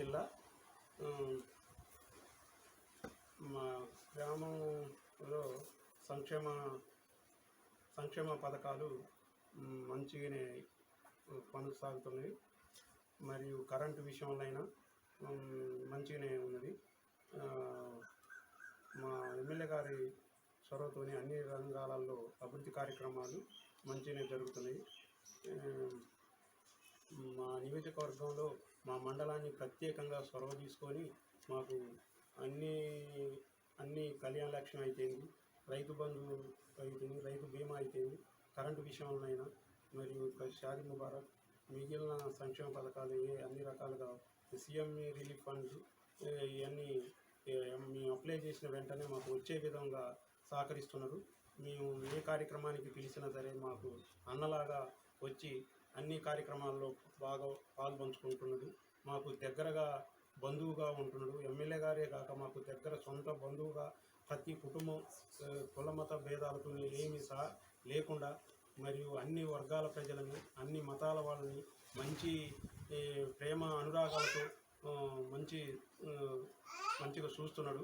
జిల్లా. మా గ్రామంలో సంక్షేమ పథకాలు మంచిగానే కొనసాగుతున్నాయి. మరియు కరెంటు విషయంలో అయినా మంచిగానే ఉన్నది. మా ఎమ్మెల్యే గారి చొరవతోని అన్ని రంగాలలో అభివృద్ధి కార్యక్రమాలు మంచిగానే జరుగుతున్నాయి. మా నియోజకవర్గంలో మా మండలాన్ని ప్రత్యేకంగా చొరవ తీసుకొని మాకు అన్ని కళ్యాణ లక్ష్యం అయితేంది, రైతు బంధు అయితేంది, రైతు బీమా అయితేంది, కరెంటు విషయంలోనైనా మరియు షాదీ ముబారక్ మిగిలిన సంక్షేమ పథకాలు అన్ని రకాలుగా సీఎం రిలీఫ్ ఫండ్స్ ఇవన్నీ మేము అప్లై చేసిన వెంటనే మాకు వచ్చే విధంగా సహకరిస్తున్నారు. మేము ఏ కార్యక్రమానికి పిలిచినా సరే మాకు అన్నలాగా వచ్చి అన్ని కార్యక్రమాల్లో బాగా పాల్పంచుకుంటున్నాడు. మాకు దగ్గరగా బంధువుగా ఉంటున్నాడు. ఎమ్మెల్యే గారే కాక మాకు దగ్గర సొంత బంధువుగా ప్రతి కుటుంబం కుల మత భేదాలతో ఏమీ లేకుండా మరియు అన్ని వర్గాల ప్రజలని, అన్ని మతాల వాళ్ళని మంచి ప్రేమ అనురాగాలతో మంచిగా చూస్తున్నాడు.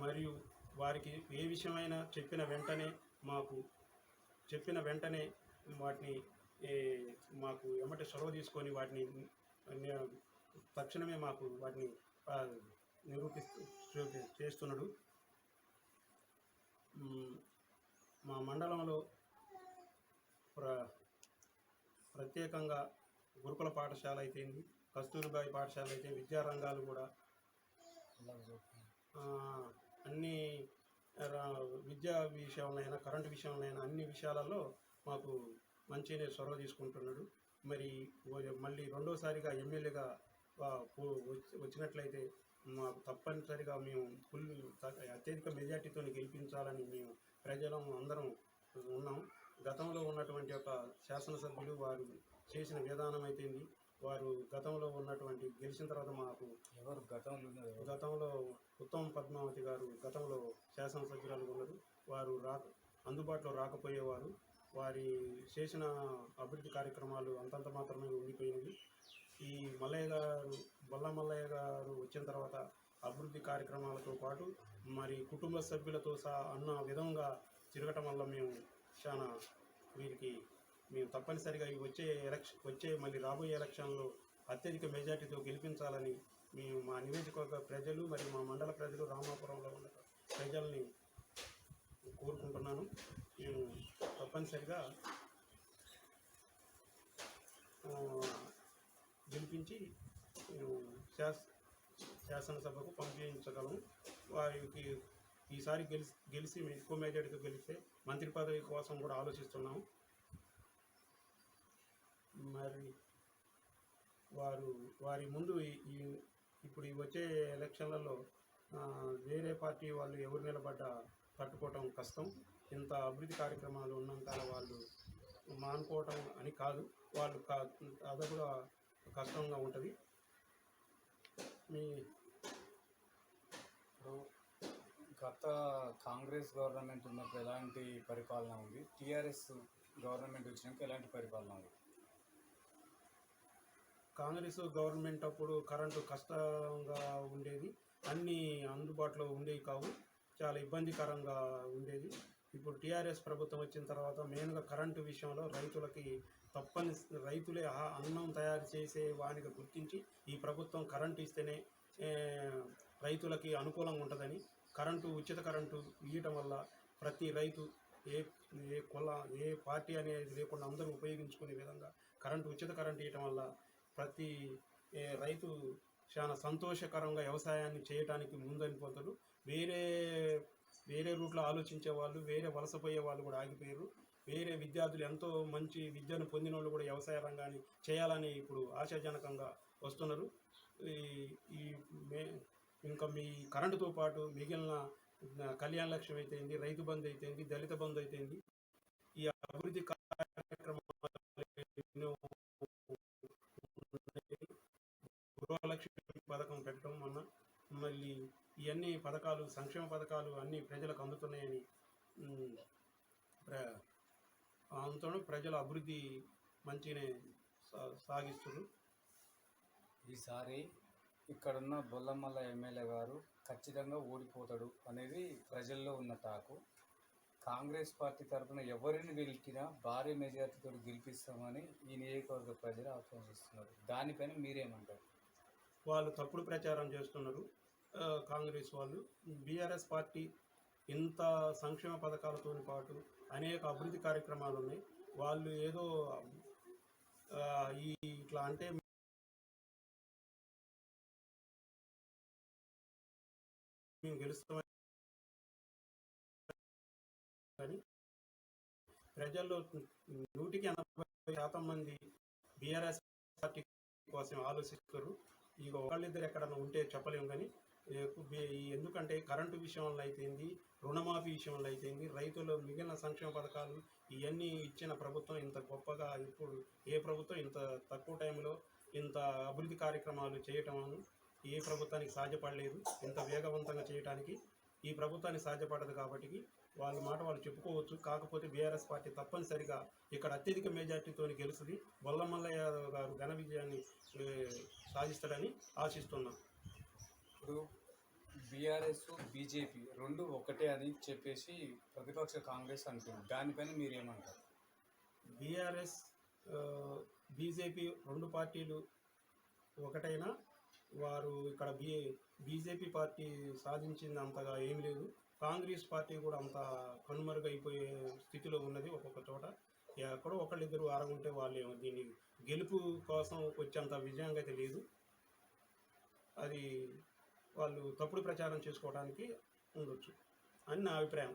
మరియు వారికి ఏ విషయమైనా చెప్పిన వెంటనే వాటిని మాకు ఎమ్మటే చొరవ తీసుకొని వాటిని తక్షణమే మాకు వాటిని చేస్తున్నాడు. మా మండలంలో ప్రత్యేకంగా గురుకుల పాఠశాల అయితేంది, కస్తూరిబాయి పాఠశాల అయితే విద్యారంగాలు కూడా అన్ని విద్యా విషయంలో, కరెంటు విషయంలో అన్ని విషయాలలో మాకు మంచిగానే చొరవ తీసుకుంటున్నాడు. మళ్ళీ రెండోసారిగా ఎమ్మెల్యేగా వచ్చినట్లయితే మాకు తప్పనిసరిగా మేము అత్యధిక మెజార్టీతో గెలిపించాలని మేము ప్రజలం అందరం ఉన్నాం. గతంలో ఉన్నటువంటి ఒక శాసనసభ్యులు వారు చేసిన విధానం అయితేంది, వారు గతంలో ఉన్నటువంటి గెలిచిన తర్వాత మాకు గతంలో ఉత్తమ పద్మావతి గారు గతంలో శాసనసభ్యురాలు ఉన్నారు. వారు అందుబాటులో రాకపోయేవారు. వారి చేసిన అభివృద్ధి కార్యక్రమాలు అంతంత మాత్రమే ఉండిపోయినవి. ఈ బొల్ల మల్లయ్య గారు వచ్చిన తర్వాత అభివృద్ధి కార్యక్రమాలతో పాటు మరి కుటుంబ సభ్యులతో అన్న విధంగా తిరగటం వల్ల మేము తప్పనిసరిగా వచ్చే మళ్ళీ రాబోయే ఎలక్షన్లో అత్యధిక మెజార్టీతో గెలిపించాలని మేము మా నియోజకవర్గ ప్రజలు మరియు మా మండల ప్రజలు, రామాపురంలో ఉన్న ప్రజల్ని కోరుకుంటున్నాను. మేము తప్పనిసరిగా గెలిపించి శాసనసభకు పంపించగలము. వారికి ఈసారి గెలిచి ఎక్కువ మెజార్టీతో గెలిస్తే మంత్రి పదవి కోసం కూడా ఆలోచిస్తున్నాము. మరి వారి ముందు ఇప్పుడు వచ్చే ఎలక్షన్లలో వేరే పార్టీ వాళ్ళు ఎవరు నిలబడ్డా తట్టుకోవటం కష్టం. ఇంత అభివృద్ధి కార్యక్రమాలు ఉన్నంత వాళ్ళు మానుకోవటం అని కాదు, వాళ్ళు అది కూడా కష్టంగా ఉంటుంది. గత కాంగ్రెస్ గవర్నమెంట్ ఉన్నప్పుడు ఎలాంటి పరిపాలన ఉంది, టీఆర్ఎస్ గవర్నమెంట్ వచ్చినాక ఎలాంటి పరిపాలన ఉంది? కాంగ్రెస్ గవర్నమెంట్ అప్పుడు కరెంటు కష్టంగా ఉండేది, అన్నీ అందుబాటులో ఉండేవి కావు, చాలా ఇబ్బందికరంగా ఉండేది. ఇప్పుడు టీఆర్ఎస్ ప్రభుత్వం వచ్చిన తర్వాత మెయిన్గా కరెంటు విషయంలో రైతులే అన్నం తయారు చేసే వానికి గుర్తించి ఈ ప్రభుత్వం కరెంటు ఇస్తేనే రైతులకి అనుకూలంగా ఉంటుందని ఉచిత కరెంటు ఇవ్వటం వల్ల ప్రతి రైతు ఏ పార్టీ అనేది లేకుండా అందరూ ఉపయోగించుకునే విధంగా ఉచిత కరెంటు ఇవ్వటం వల్ల ప్రతి రైతు చాలా సంతోషకరంగా వ్యవసాయాన్ని చేయడానికి ముందనిపోతారు. వేరే రూట్లో ఆలోచించే వాళ్ళు, వేరే వలసపోయే వాళ్ళు కూడా ఆగిపోయారు. వేరే విద్యార్థులు ఎంతో మంచి విద్యను పొందిన వాళ్ళు కూడా వ్యవసాయ రంగాన్ని చేయాలని ఇప్పుడు ఆశాజనకంగా వస్తున్నారు. ఇంకా మీ కరెంటుతో పాటు మిగిలిన కళ్యాణ లక్ష్యం అయితేంది, రైతు బంధు అయితేంది, దళిత బంధు అయితేంది, ఈ అభివృద్ధి కార్యక్రమాలు గృహలక్ష్మి పథకం పెట్టడం వల్ల మళ్ళీ ఇవన్నీ పథకాలు, సంక్షేమ పథకాలు అన్నీ ప్రజలకు అందుతున్నాయని ప్రజల అభివృద్ధి మంచిగానే సాగిస్తున్నారు. ఈసారి ఇక్కడున్న బొల్లమల్ల ఎమ్మెల్యే గారు ఖచ్చితంగా ఓడిపోతాడు అనేది ప్రజల్లో ఉన్న టాకు. కాంగ్రెస్ పార్టీ తరఫున ఎవరిని గెలిచినా భారీ మెజార్టీతో గెలిపిస్తామని ఈ నియోజకవర్గ ప్రజలు ఆకాంక్షిస్తున్నారు. దానిపైన మీరేమంటారు? వాళ్ళు తప్పుడు ప్రచారం చేస్తున్నారు. కాంగ్రెస్ వాళ్ళు. బీఆర్ఎస్ పార్టీ ఇంత సంక్షేమ పథకాలతో పాటు అనేక అభివృద్ధి కార్యక్రమాలు ఉన్నాయి. వాళ్ళు ఏదో ఇట్లా అంటే మేము గెలుస్తామని కానీ ప్రజల్లో 180% మంది బీఆర్ఎస్ పార్టీ కోసం ఆలోచిస్తారు. ఇక ఒకళ్ళిద్దరు ఎక్కడన్నా ఉంటే చెప్పలేము కానీ ఎందుకంటే కరెంటు విషయంలో అయితేంది, రుణమాఫీ విషయంలో అయితేంది, రైతులు మిగిలిన సంక్షేమ పథకాలు ఇవన్నీ ఇచ్చిన ప్రభుత్వం ఇంత గొప్పగా ఇప్పుడు ఏ ప్రభుత్వం ఇంత తక్కువ టైంలో ఇంత అభివృద్ధి కార్యక్రమాలు చేయటం ఏ ప్రభుత్వానికి సాధ్యపడలేదు. ఇంత వేగవంతంగా చేయడానికి ఈ ప్రభుత్వానికి సాధ్యపడదు. కాబట్టి వాళ్ళ మాట వాళ్ళు చెప్పుకోవచ్చు. కాకపోతే బీఆర్ఎస్ పార్టీ తప్పనిసరిగా ఇక్కడ అత్యధిక మెజార్టీతో గెలుస్తుంది. బొల్లమల్ల యాదవ్ గారు ఘన విజయాన్ని సాధిస్తాడని ఆశిస్తున్నాం. ఇప్పుడు బీఆర్ఎస్ బీజేపీ రెండు ఒకటే అని చెప్పేసి ప్రతిపక్ష కాంగ్రెస్ అంటుంది. దానిపైన మీరేమంటారు? బీఆర్ఎస్ బీజేపీ రెండు పార్టీలు ఒకటైనా వారు ఇక్కడ బీజేపీ పార్టీ సాధించింది అంతగా ఏం లేదు. కాంగ్రెస్ పార్టీ కూడా అంత కనుమరుగైపోయే స్థితిలో ఉన్నది. ఒక్కొక్క చోట ఎక్కడో ఒకళ్ళిద్దరు ఆరగుంటే వాళ్ళు దీన్ని గెలుపు కోసం వచ్చేంత విజయంగా అయితే లేదు. అది వాళ్ళు తప్పుడు ప్రచారం చేసుకోవడానికి ఉండొచ్చు అని నా అభిప్రాయం.